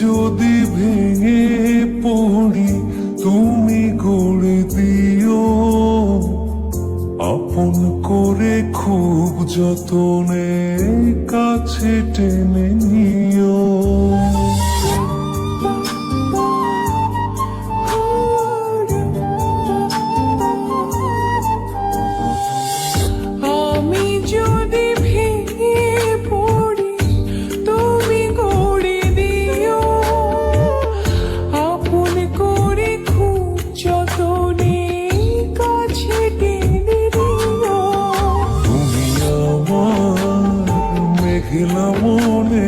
যদি ভেঙে পড়ি তুমি গড়ে দিও, আপন করে খুব যতনে কাছে টেনে নিও। মেঘলা মনে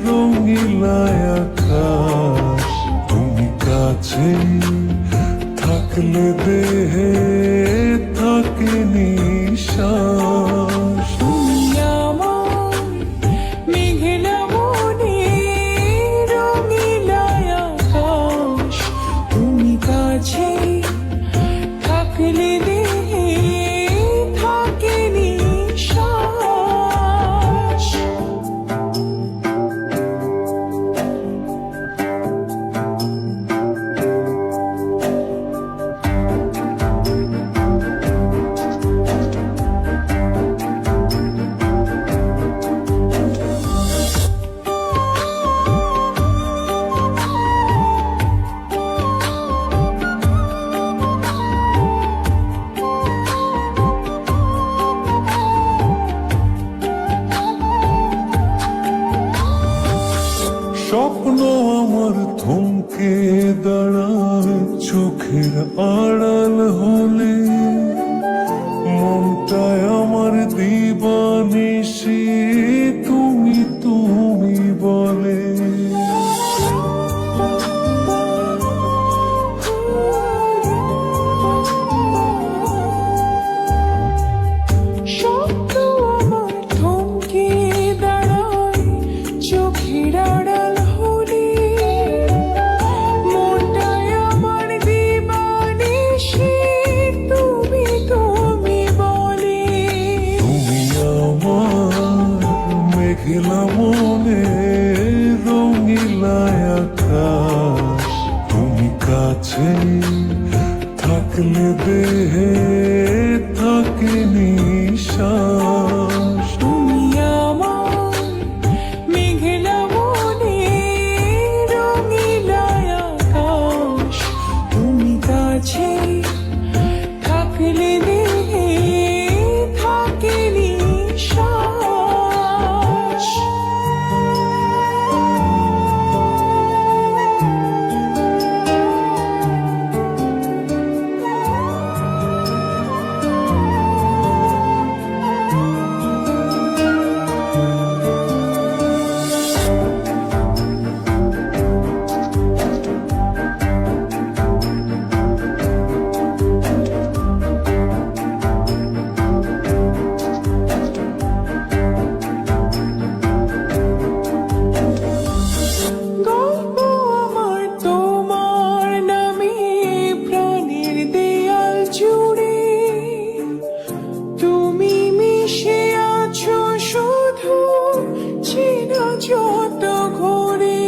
রঙিলা আকাশ, তুমি কাছে থাকলে দেহে থাকে নিঃশ্বাস। তুমি আমার মেঘলা মনে রঙিলা আকাশ, তুমি কাছে থাকলে দেহে থাকে নিঃশ্বাস। স্বপ্ন আমার থমকে দাঁড়ায় চোখের আড়াল হলে, মনটায় আমার দিবানিশি তুমি তুমি বলে। স্বপ্ন আমার থমকে দাঁড়ায় চোখের আড়াল হলে, মনটায় আমার দিবানিশি তুমি তুমি বলে। তুমি আমার মেঘলা মনে রঙিলা আকাশ, তুমি কাছে থাকলে দেহে থাকে নিঃশ্বাস। তুমি আমার মেঘলা মনে রঙিলা আকাশ, তুমি কাছে থাকলে দেহে থাকে নিঃশ্বাস। গল্প আমার তোমার নামে প্রাণের দেয়াল জুড়ে, তুমি মিশে আছো শুধু চেনা যত ঘরে।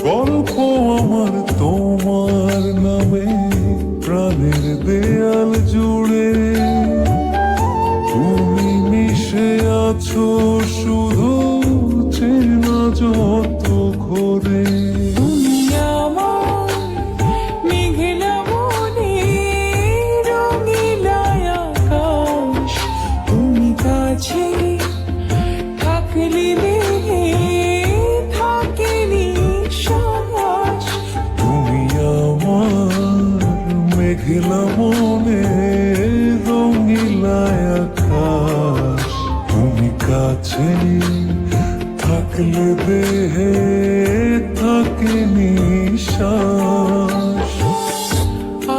গল্প আমার তোমার নামে প্রাণের দেয়াল জুড়ে, তুমি মিশে আছো শুধু চেনা যত ঘরে। তুমি আমার মেঘলা মনে রঙিলা আকাশ, তুমি কাছে থাকলে দেহে থাকে নিঃশ্বাস। তুমি আমার মেঘলা মনে রঙিলা আকাশ, তুমি কাছে থাকলে দেহে থাকে নিঃশ্বাস।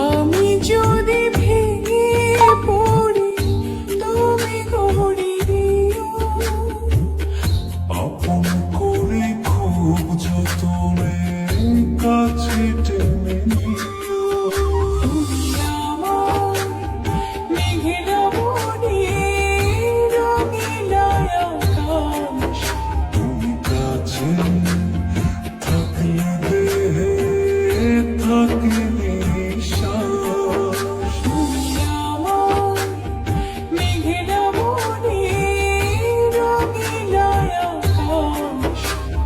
আমি যদি ভেঙে পড়ি তুমি গড়ে দিও, আপন করে খুব যতনে কাছে টেনে নিও। তুমি আমার কাছে থাকলে দেহে থাকে নিঃশ্বাস। তুমি আমার মেঘলা মনে রঙিলা আকাশ।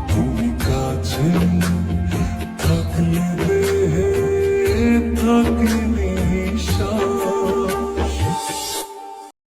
তুমি কাছে